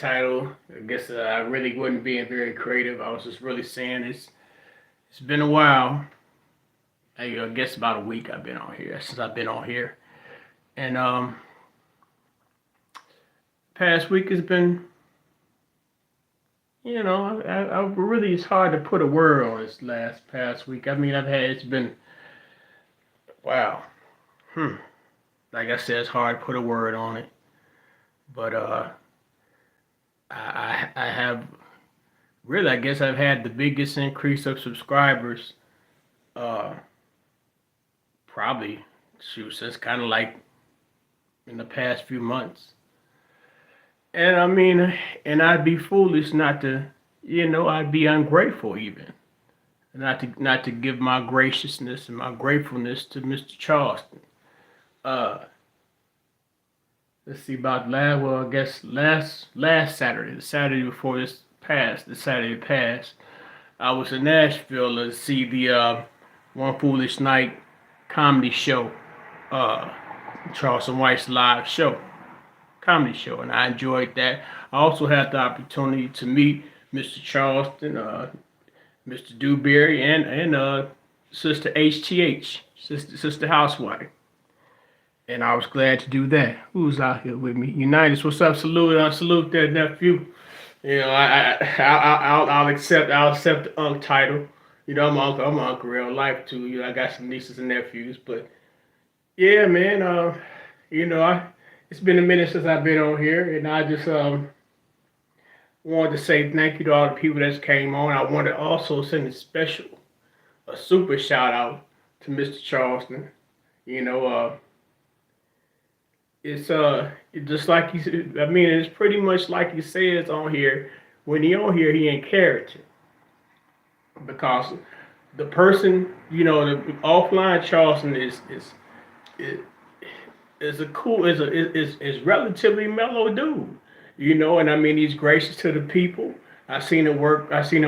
title. I guess I really wasn't being very creative. I was just really saying it's been a while. I guess about a week I've been on here since I've been on here, and past week has been I really it's hard to put a word on this last past week. I mean it's been wow. Hmm. Like I said, it's hard to put a word on it, but I have really I guess I've had the biggest increase of subscribers uh probably shoot since kind of like in the past few months. And I mean, and I'd be foolish not to, I'd be ungrateful even, not to give my graciousness and my gratefulness to Mr. Charleston. Uh, let's see about last, well, I guess last Saturday, the Saturday before this passed, the Saturday passed, I was in Nashville to see the One Foolish Night comedy show, uh, Charleston White's live show. Comedy show, and I enjoyed that. I also had the opportunity to meet Mr. Charleston, Mr. Dewberry, and Sister HTH, Sister Housewife, and I was glad to do that. Who's out here with me? Unitas, what's up? Salute, I salute that nephew. I'll accept the unc title. I'm an uncle real life too. I got some nieces and nephews, but yeah, man. I it's been a minute since I've been on here, and I just wanted to say thank you to all the people that came on. I want to also send a super shout out to Mr. Charleston. You know, it's just like I mean, it's pretty much like he says on here. When he on here, he in character because the person, the offline Charleston is is a cool is relatively mellow dude, and I mean he's gracious to the people. I seen him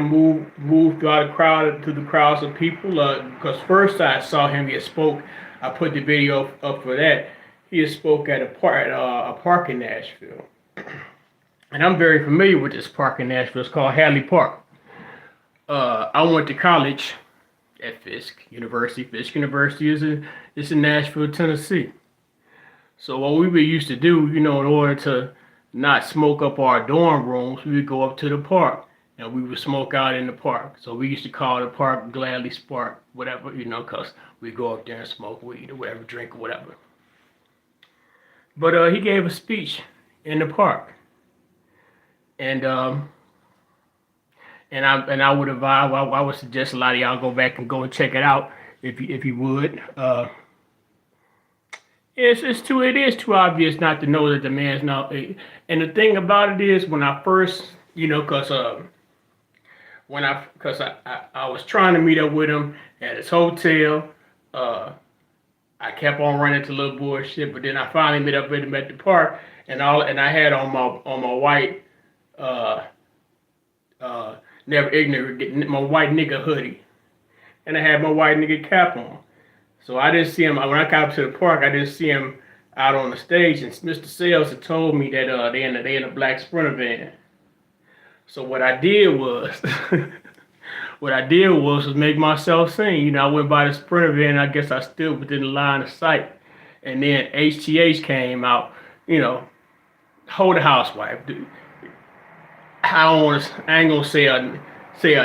move throughout through the crowds of people. Because first I saw him, he had spoke. I put the video up for that. He had spoke at a park in Nashville, and I'm very familiar with this park in Nashville. It's called Hadley Park. I went to college at Fisk University. Fisk University is in Nashville, Tennessee. So what we would used to do, in order to not smoke up our dorm rooms, we would go up to the park and we would smoke out in the park. So we used to call the park Gladly Spark, whatever, because we go up there and smoke weed or whatever, drink or whatever. But he gave a speech in the park, and I would advise, I would suggest a lot of y'all go back and go and check it out if you would. It is too obvious not to know that the man's not. And the thing about it is, when I first, cause I was trying to meet up with him at his hotel. I kept on running into little bullshit, but then I finally met up with him at the park, and I had on my white, never ignorant, my white nigga hoodie, and I had my white nigga cap on. So I didn't see him when I got up to the park. I didn't see him out on the stage, and Mr. Sales had told me that they in a black Sprinter van. So what I did was, was make myself sing. I went by the Sprinter van. I guess I stood within the line of sight, and then HTH came out. Hold the housewife. I ain't gonna say a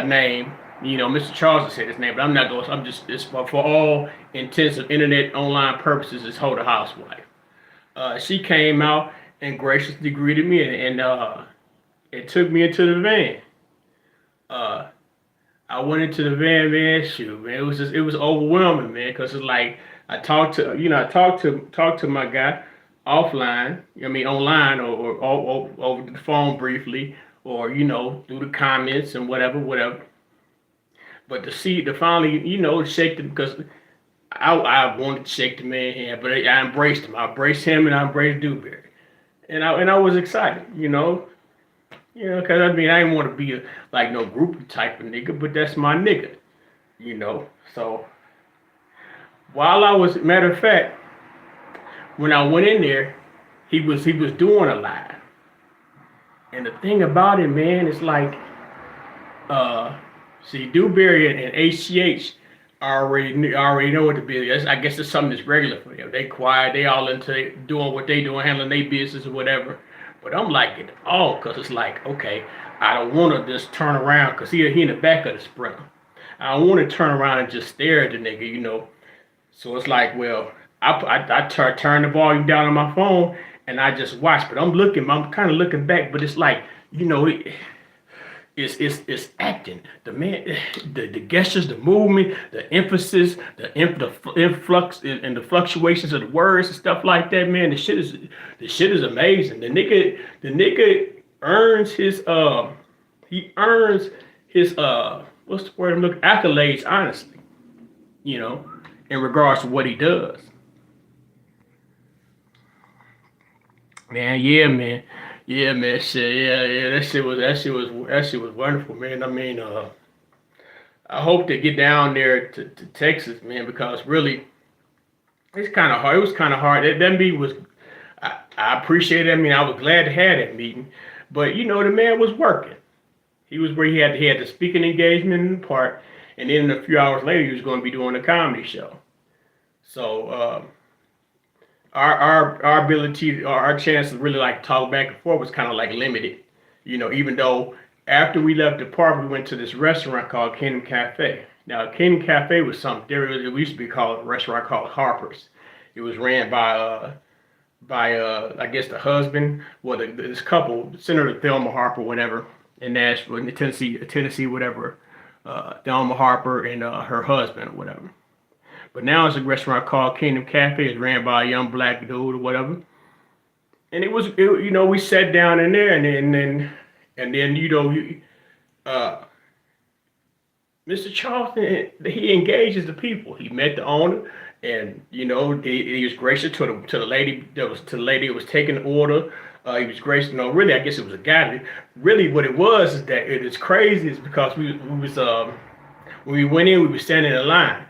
name. Mr. Charles said his name, but I'm not going. I'm just it's for all intents of internet online purposes. It's Hold the Housewife. She came out and graciously greeted me, and it took me into the van. I went into the van, man. Shoot, man, it was overwhelming, man, because it's like I talked to my guy offline. I mean, online or over the phone briefly, or through the comments and whatever. But to finally, shake them because I wanted to shake the man's hand, but I embraced him. I embraced him and I embraced Dewberry, and I was excited, because I mean I didn't want to be like no groupie type of nigga, but that's my nigga, So matter of fact, when I went in there, he was doing a live. And the thing about it, man, it's like, uh, see, Dewberry and HCH already know what the business is. I guess it's something that's regular for them. They quiet, they all into doing what they doing, handling their business or whatever. But I'm like it all because it's like, okay, I don't want to just turn around because he in the back of the sprinter. I don't want to turn around and just stare at the nigga. So it's like, well, I turn the volume down on my phone and I just watch. But I'm kind of looking back, but it's like, it's acting. The man, the gestures, the movement, the emphasis, the influx and the fluctuations of the words and stuff like that. Man, the shit is amazing. The nigga earns his he earns his what's the word I'm looking, accolades, honestly, you know, in regards to what he does. Man, yeah, man. Yeah, man, shit, yeah. That shit was wonderful, man. I mean, I hope to get down there to Texas, man, because really, it's kind of hard. It was kind of hard. That meeting was, I appreciate it. I mean, I was glad to have that meeting, but the man was working. He was where he had the speaking engagement in the park, and then a few hours later, he was going to be doing a comedy show. So, our ability, or our chance to really like talk back and forth was kind of like limited. Even though after we left the park, we went to this restaurant called Kingdom Cafe. Now, Kingdom Cafe was something there. It used to be called a restaurant called Harper's. It was ran by I guess the husband, well, this couple, Senator Thelma Harper, whatever, in Nashville, in Tennessee, whatever. Thelma Harper and her husband, or whatever. But now it's a restaurant called Kingdom Cafe. It's ran by a young black dude or whatever. And we sat down in there, and then uh, Mr. Charleston, he engages the people. He met the owner, and he was gracious to the lady that was taking the order. He was gracious. No, really, I guess it was a guy. Really, what it was is that it is crazy is because we was when we went in, we were standing in line.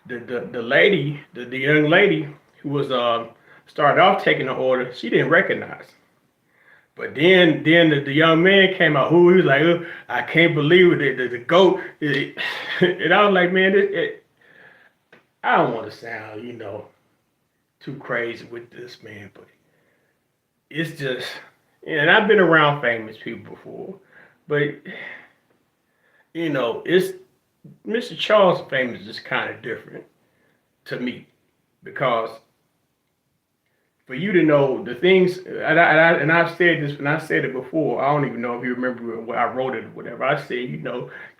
The lady, the young lady who was started off taking the order, she didn't recognize. But then the young man came out, who he was like, I can't believe it, the goat. And I was like, man, I don't want to sound, too crazy with this, man, but it's just, and I've been around famous people before, but it's Mr. Charles' fame is just kind of different to me because for you to know the things, and I've said this, and I said it before. I don't even know if you remember when I wrote it or whatever. I said,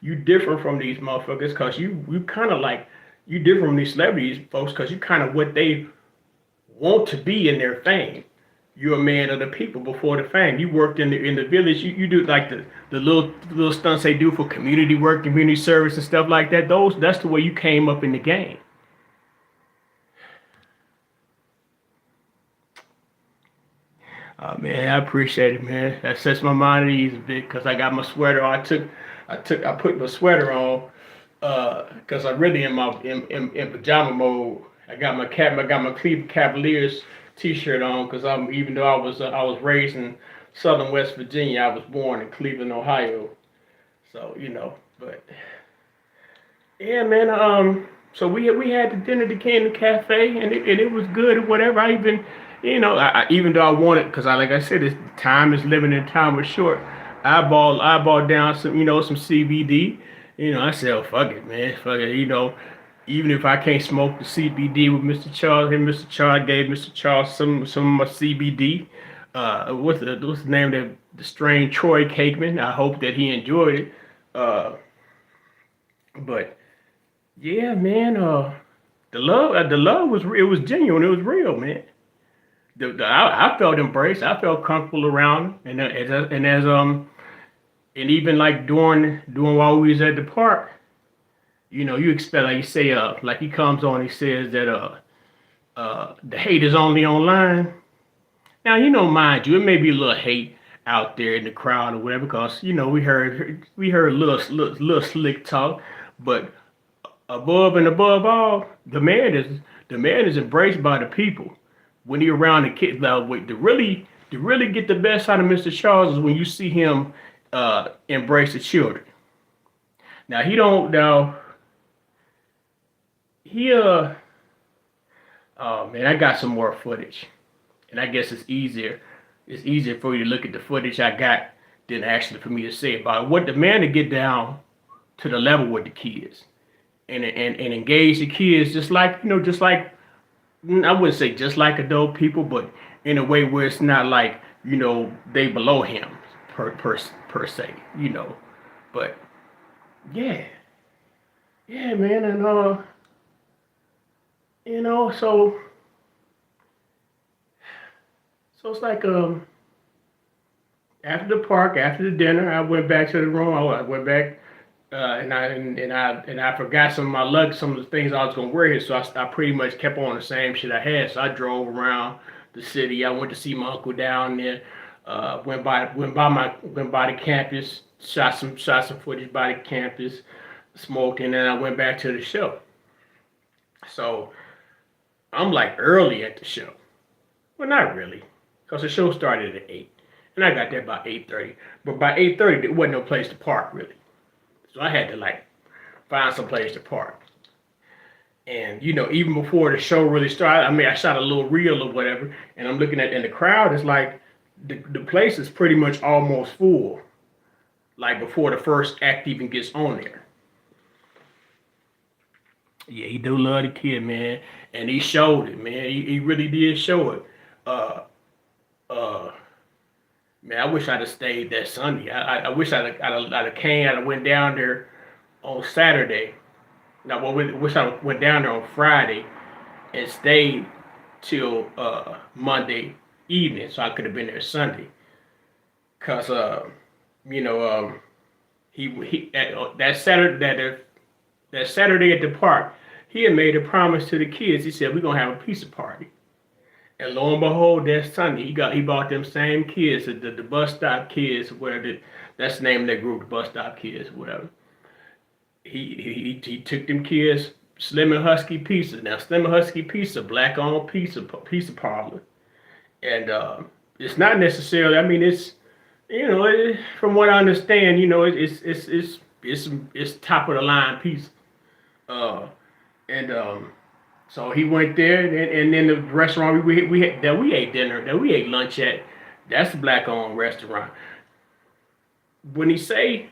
you different from these motherfuckers because you kind of like you different from these celebrities folks because you kind of what they want to be in their fame. You're a man of the people before the fame. You worked in the village. You do like the little stunts they do for community work, community service, and stuff like that. That's the way you came up in the game. Man, I appreciate it, man. That sets my mind at ease a bit because I got my sweater on. I put my sweater on because I'm really in pajama mode. I got my Cleveland Cavaliers T-shirt on because even though I was raised in Southern West Virginia, I was born in Cleveland, Ohio. So but yeah, man. So we had the dinner at the Candy Cafe, and it was good or whatever. I even, even though I wanted, because like I said, time is limited and time was short. I bought down some CBD. I said, oh fuck it, man, fuck it. Even if I can't smoke the CBD with Mr. Charles, and Mr. Charles gave Mr. Charles some of my CBD. What's the name of the strain? Troy Cakeman. I hope that he enjoyed it. But yeah, man. The love was genuine. It was real, man. I felt embraced. I felt comfortable around him, and even like during while we was at the park, you expect like you say like he comes on, he says that the hate is only online. Now mind you, it may be a little hate out there in the crowd or whatever, because we heard a little slick talk, but above and above all, the man is embraced by the people when he around the kids. Now, wait, To really get the best out of Mr. Charles is when you see him embrace the children. Now he don't now he oh man, I got some more footage, and I guess it's easier. It's easier for you to look at the footage I got than actually for me to say about it. What the man to get down to the level with the kids and engage the kids just like just like I wouldn't say just like adult people, but in a way where it's not like they below him per se, But yeah, yeah, man, and so it's like after the park, after the dinner, I went back to the room. I went back and I forgot some of my luggage, some of the things I was gonna wear here. So I pretty much kept on the same shit I had. So I drove around the city. I went to see my uncle down there. Went by the campus. Shot some footage by the campus. Smoked, and then I went back to the show. So I'm like early at the show. Well, not really, because the show started at 8, and I got there by 8:30. But by 8:30, there wasn't no place to park really. So I had to like find some place to park. And even before the show really started, I mean, I shot a little reel or whatever, and I'm looking at, and the crowd is like, the place is pretty much almost full, like before the first act even gets on there. Yeah, he do love the kid, man, and he showed it, man. He really did show it. Uh, uh, Man, I wish I'd have stayed that Sunday. I wish I'd have came. I'd have went down there on Saturday. Now, well, wish I went down there on Friday and stayed till Monday evening, so I could have been there Sunday. Cause you know, he that Saturday that Saturday at the park, he had made a promise to the kids. He said we're gonna have a pizza party. And lo and behold, that Sunday he bought them same kids, the bus stop kids, whatever. That's the name of that group, the bus stop kids, whatever. He took them kids Slim and Husky Pizza. Now Slim and Husky Pizza, black owned pizza parlor, and it's not necessarily. I mean, it's from what I understand, it's top of the line pizza. Uh, and So he went there, and then the restaurant we ate lunch at, that's a black owned restaurant. When he say,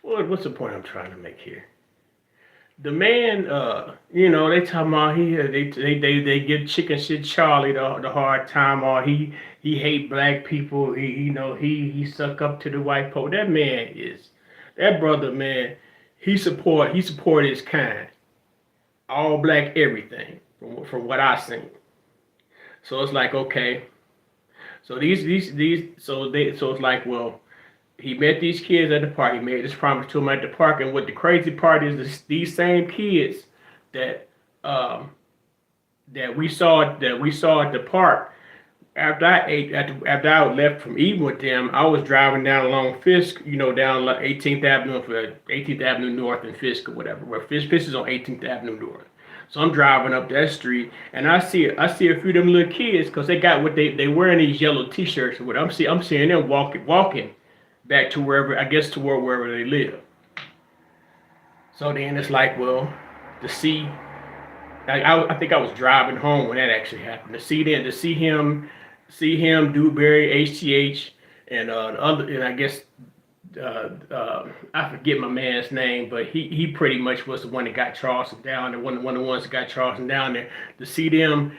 what's the point I'm trying to make here? The man, they talking about they give chicken shit Charlie the hard time, or he hate black people. He suck up to the white folk. That brother, man. He support his kind, all black everything from what I seen. So it's like, okay, so it's like, well, he met these kids at the park. He made this promise to them at the park, and what the crazy part is, these same kids that um that we saw at the park. After I left from eating with them, I was driving down along Fisk, down like 18th Avenue, 18th Avenue North and Fisk or whatever. Where Fisk is on 18th Avenue North. So I'm driving up that street, and I see a few of them little kids, because they got what they wearing these yellow T-shirts or whatever. I'm seeing them walking back to wherever they live. So then it's like, well, to see, I think I was driving home when that actually happened. To see him, Dewberry, HTH, and the other, and I guess I forget my man's name, but he pretty much was the one that got Charleston down there, one of the ones that got Charleston down there. To see them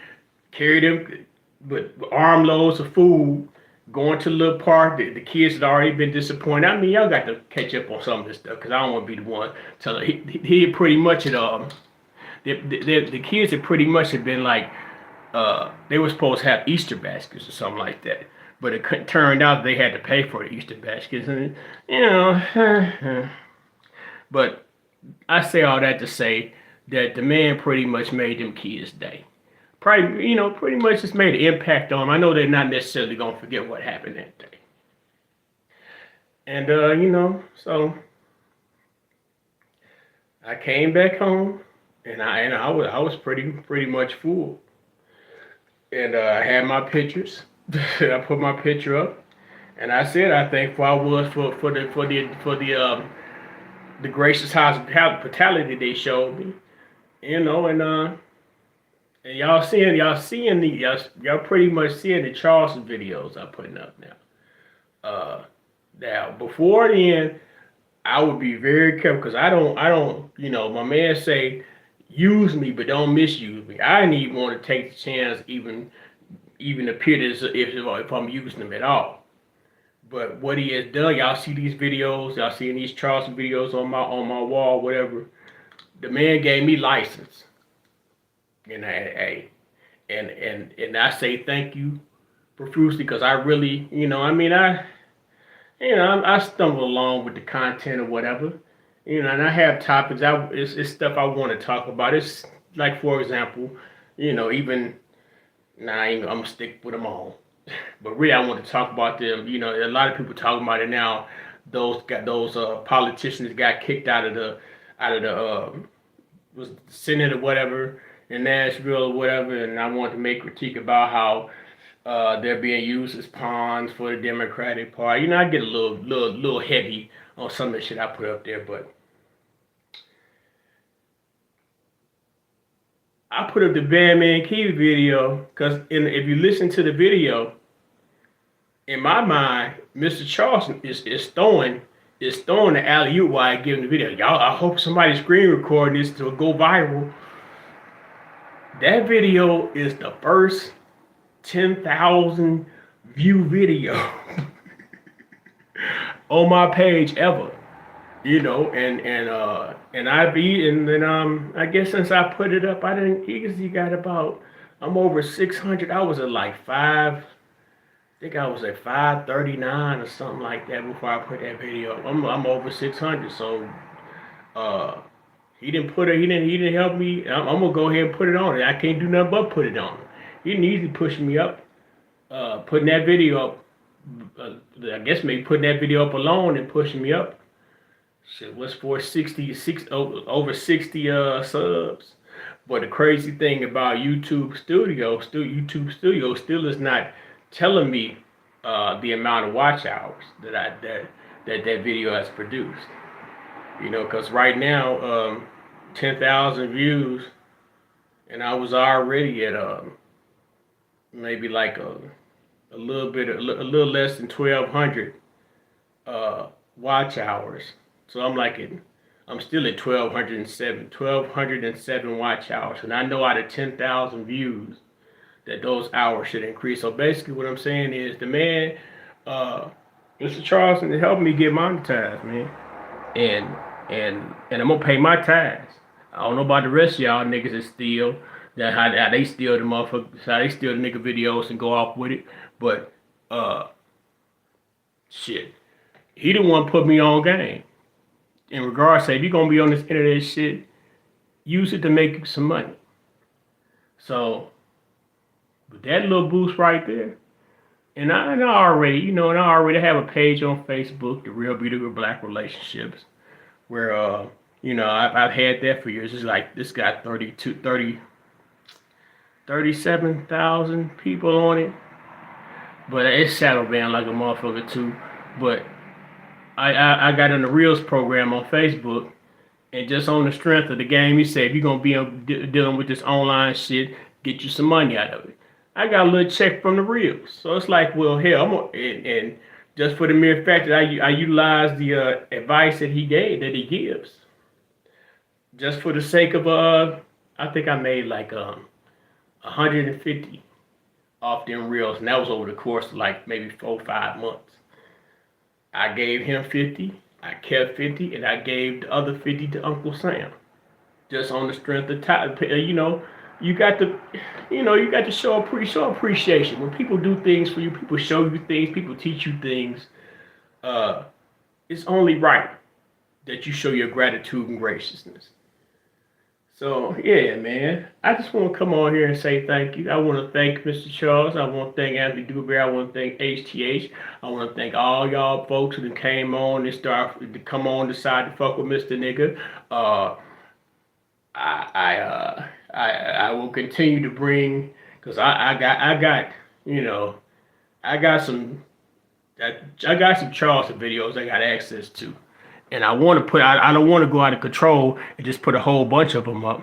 carry them with armloads of food, going to the little park. The kids had already been disappointed. I mean, y'all got to catch up on some of this stuff, because I don't want to be the one telling. He pretty much had the kids had pretty much had been like, they were supposed to have Easter baskets or something like that, but it turned out they had to pay for the Easter baskets, and but I say all that to say that the man pretty much made them kids' day. Probably, pretty much just made an impact on them. I know they're not necessarily gonna forget what happened that day, and so I came back home, and I was pretty much full. and I had my pictures. I put my picture up, and I said I think for I was for the gracious hospitality they showed me, and y'all pretty much seeing the Charleston videos I'm putting up now. Now before then, I would be very careful because I don't, my man say use me but don't misuse me. I didn't even want to take the chance even appear as if I'm using them at all. But what he has done, y'all see these videos, y'all seeing these Charleston videos on my wall, whatever. The man gave me license, and I say thank you profusely because I really, I stumble along with the content or whatever, and I have topics. It's stuff I want to talk about. It's like, for example, even now I'm gonna stick with them all, but really I want to talk about them. A lot of people talking about it now. Those politicians got kicked out of the was the Senate or whatever in Nashville or whatever, and I want to make critique about how they're being used as pawns for the Democratic Party. I get a little heavy on some of the shit I put up there, but I put up the Bandman Key video because if you listen to the video, in my mind, Mr. Charleston is throwing the alley oop while I give him the video. Y'all, I hope somebody's screen recording this to go viral. That video is the first 10,000 view video on my page ever. I guess since I put it up, I didn't easily got about I'm over 600. I was at like five. I think I was at 539 or something like that before I put that video up. I'm over 600. So uh, he didn't help me. I'm gonna go ahead and put it on. I can't do nothing but put it on. He didn't easily push me up. Putting that video up. I guess maybe putting that video up alone and pushing me up. Shit, what's for 66 over 60 subs. But the crazy thing about YouTube Studio still is not telling me the amount of watch hours that video has produced. Because right now, 10,000 views, and I was already at maybe like a little less than 1,200 watch hours. So I'm still at 1,207 watch hours, and I know out of 10,000 views that those hours should increase. So basically, what I'm saying is the man, Mr. Charleston, helped me get monetized, man, and and I'm gonna pay my tithes. I don't know about the rest of y'all niggas that steal, that how they steal the motherfuckers, how they steal the nigga videos and go off with it, but shit, he the one put me on game. In regards to, if you're gonna be on this internet shit, use it to make you some money. So with that little boost right there, and I already, and I already have a page on Facebook, The Real Beautiful Black Relationships, where I've had that for years. It's like this got 37,000 people on it, but it's shadow banned like a motherfucker too. But I got in the Reels program on Facebook, and just on the strength of the game, he said, if you're going to be dealing with this online shit, get you some money out of it. I got a little check from the Reels. So it's like, well, hell, and just for the mere fact that I utilize the advice that he gives, just for the sake of, I think I made like 150 off them Reels, and that was over the course of like maybe 4 or 5 months. I gave him 50, I kept 50, and I gave the other 50 to Uncle Sam. Just on the strength of time, you got to show appreciation. When people do things for you, people show you things, people teach you things. It's only right that you show your gratitude and graciousness. So yeah, man, I just want to come on here and say thank you. I want to thank Mr. Charles. I want to thank Anthony Dewberry. I want to thank HTH. I want to thank all y'all folks who came on and decide to fuck with Mr. Nigga. I will continue to bring Cause I got you know I got some I got some Charleston videos I got access to, and I don't want to go out of control and just put a whole bunch of them up.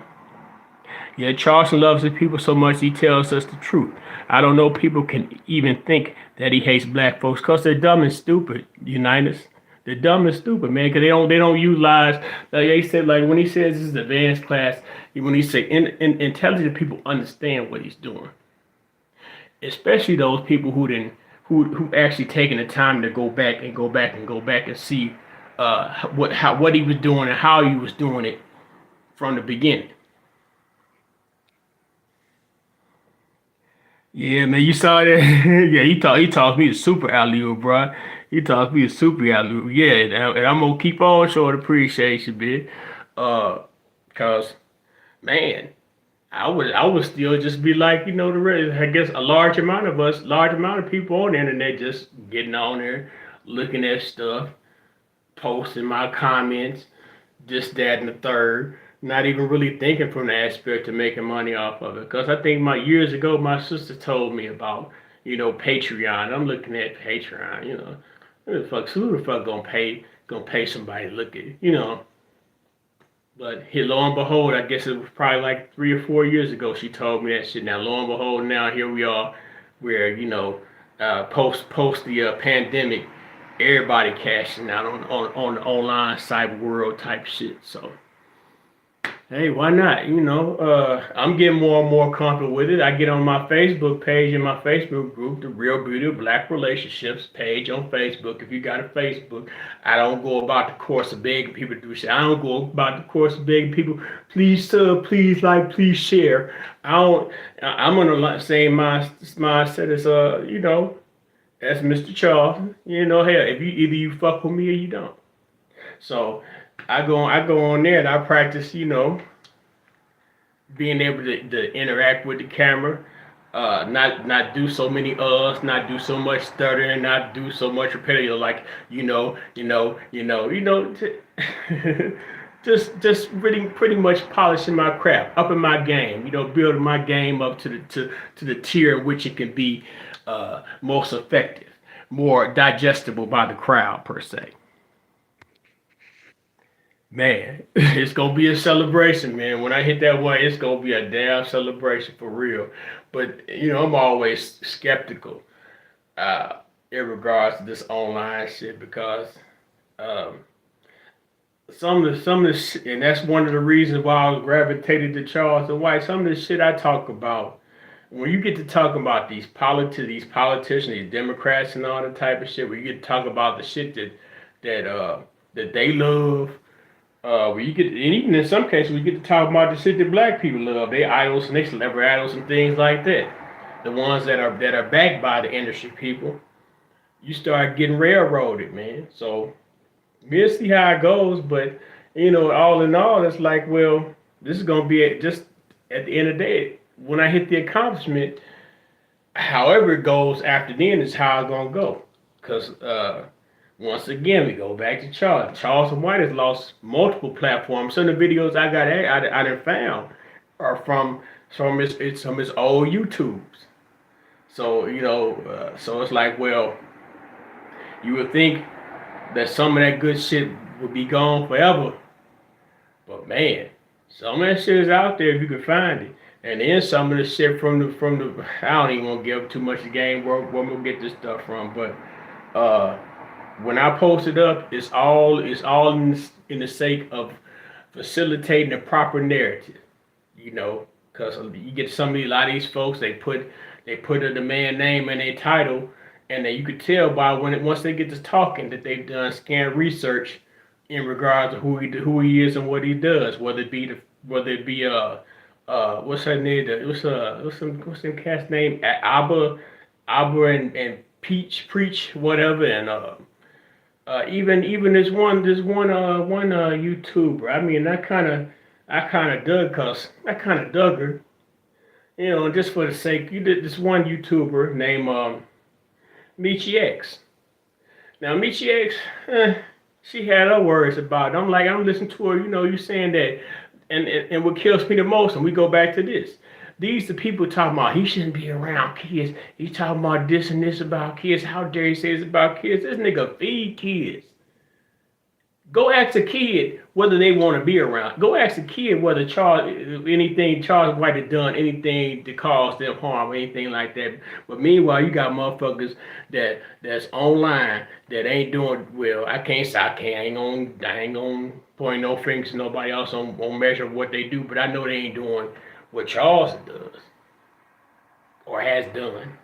Yeah, Charleston loves his people so much he tells us the truth. I don't know people can even think that he hates black folks because they're dumb and stupid, Unitas. They're dumb and stupid, man, because they don't utilize like they said, like when he says this is advanced class, when he say intelligent people understand what he's doing. Especially those people who actually taken the time to go back and see what he was doing and how he was doing it from the beginning. Yeah, man, you saw that? Yeah, he taught me the super alley oop, bro. He taught me the super alley oop. Yeah, and I'm gonna keep on showing appreciation, man. Uh, cause man, I would still just be like, the rest. I guess a large amount of people on the internet just getting on there, looking at stuff, posting my comments, this, that, and the third. Not even really thinking from the aspect of making money off of it. Because I think my years ago, my sister told me about, Patreon. I'm looking at Patreon. Who the fuck gonna pay somebody to look at it. But here, lo and behold, I guess it was probably like 3 or 4 years ago she told me that shit. Now, lo and behold, now here we are, where post the pandemic, everybody cashing out on the online cyber world type shit. So hey, why not? I'm getting more and more comfortable with it. I get on my Facebook page in my Facebook group, the Real Beauty of Black Relationships page on Facebook. If you got a Facebook, I don't go about the course of begging people to do shit. I don't go about the course of begging people, please sub, please like, please share. I don't. I'm on the same mindset as that's Mr. Charles. Hell, if you either you fuck with me or you don't. So I go on there and I practice, being able to interact with the camera, not do so many not do so much stuttering, not do so much repetitive like just really pretty much polishing my craft, upping my game, building my game up to the tier in which it can be most effective, more digestible by the crowd per se. Man, it's gonna be a celebration, man. When I hit that one, it's gonna be a damn celebration for real. But I'm always skeptical uh, in regards to this online shit because um, and that's one of the reasons why I was gravitated to Charles and White. Some of the shit I talk about, when you get to talk about these politicians, these Democrats, and all that type of shit, where you get to talk about the shit that they love. Where you get, and even in some cases, we get to talk about the shit that black people love, they idols and they celebrity idols and things like that. The ones that are backed by the industry people, you start getting railroaded, man. So we'll see how it goes, but all in all, it's like, well, this is gonna be just at the end of the day when I hit the accomplishment. However it goes after then is how it's gonna go, because once again, we go back to Charles. Charles White has lost multiple platforms. Some of the videos I done found are from his old YouTubes. So so it's like, well, you would think that some of that good shit would be gone forever, but man, some of that shit is out there if you can find it. And then some of the shit from the I don't even want to give too much of the game where I'm gonna get this stuff from, but uh when I post it up, it's all in the sake of facilitating the proper narrative, because you get a lot of these folks, they put a demand name in their title, and then you could tell by once they get to talking that they've done scan research in regards to who he is and what he does, whether it be what's her name, what's them cat's name, Abba and Peach Preach whatever, and even this one YouTuber. I mean, I kind of dug her, just for the sake. You did this one YouTuber named Michi X. Now Michi X, she had her words about it. I'm listening to her. You saying that, and what kills me the most, and we go back to this. These the people talking about he shouldn't be around kids. He talking about this and this about kids. How dare he say it's about kids? This nigga feed kids. Go ask a kid whether they want to be around. Go ask a kid whether Charles White had done anything to cause them harm or anything like that. But meanwhile, you got motherfuckers that's online that ain't doing well. I ain't gonna point no fingers to nobody else on measure what they do, but I know they ain't doing what Charles does or has done.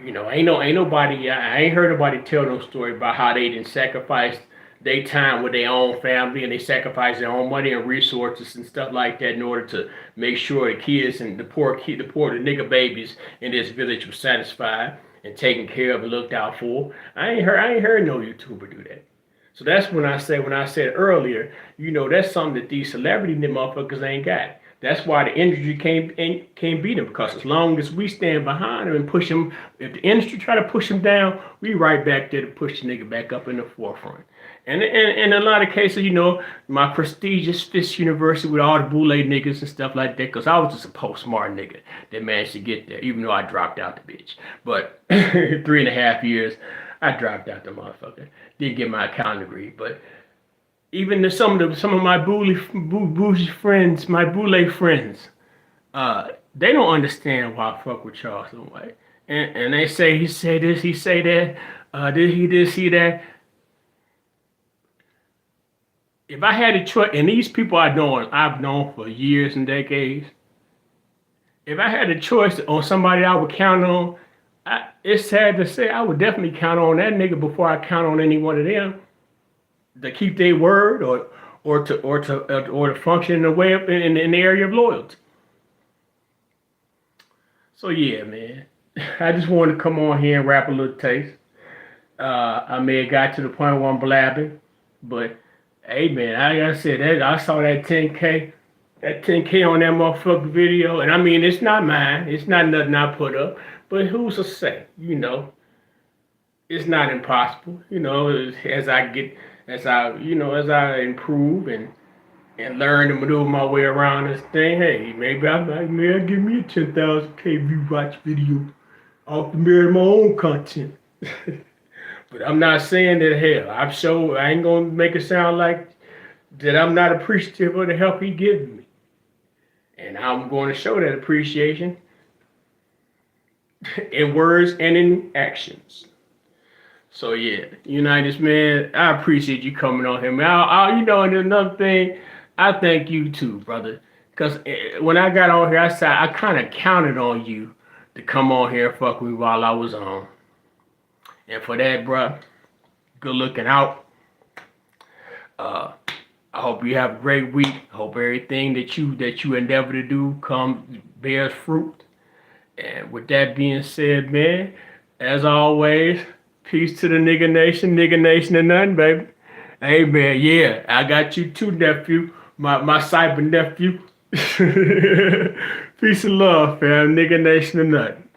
You know, ain't nobody. I ain't heard nobody tell no story about how they didn't sacrifice they time with their own family and they sacrifice their own money and resources and stuff like that in order to make sure the kids and the nigga babies in this village were satisfied and taken care of and looked out for. I ain't heard no YouTuber do that. So that's when I said earlier, you know, that's something that these celebrity motherfuckers ain't got. That's why the industry can't beat them, because as long as we stand behind them and push them, if the industry try to push them down, we right back there to push the nigga back up in the forefront. And in a lot of cases, you know, my prestigious Fisk University with all the boule niggas and stuff like that, because I was just a post-smart nigga that managed to get there, even though I dropped out the bitch. But 3.5 years, I dropped out the motherfucker. Didn't get my accounting degree, but even some of my bougie friends, my boule friends, they don't understand why I fuck with Charles White. And they say he say this, he say that, did he this, he that. If I had a choice, and these people I've known for years and decades, if I had a choice on somebody I would count on, it's sad to say I would definitely count on that nigga before I count on any one of them to keep their word or to function in the way in the area of loyalty. So yeah, man, I just wanted to come on here and rap a little taste. I may have got to the point where I'm blabbing, but hey, man, like I said, I saw that 10K on that motherfucking video, and I mean, it's not mine, it's not nothing I put up, but who's to say, you know, it's not impossible, you know, as I improve and learn to maneuver my way around this thing, hey, maybe I'll give me a 10,000K view watch video off the mirror of my own content. But I'm not saying that, hell, I ain't gonna make it sound like that I'm not appreciative of the help he gives me. And I'm going to show that appreciation in words and in actions. So yeah, Unitas, man, I appreciate you coming on here, man. You know, and another thing, I thank you too, brother. Because when I got on here, I kind of counted on you to come on here and fuck with me while I was on. And for that, bruh, good looking out. I hope you have a great week. I hope everything that you endeavor to do bears fruit. And with that being said, man, as always, peace to the nigga nation and nothing, baby. Hey, man, yeah, I got you too, nephew, my cyber nephew. Peace and love, fam, nigga nation and nothing.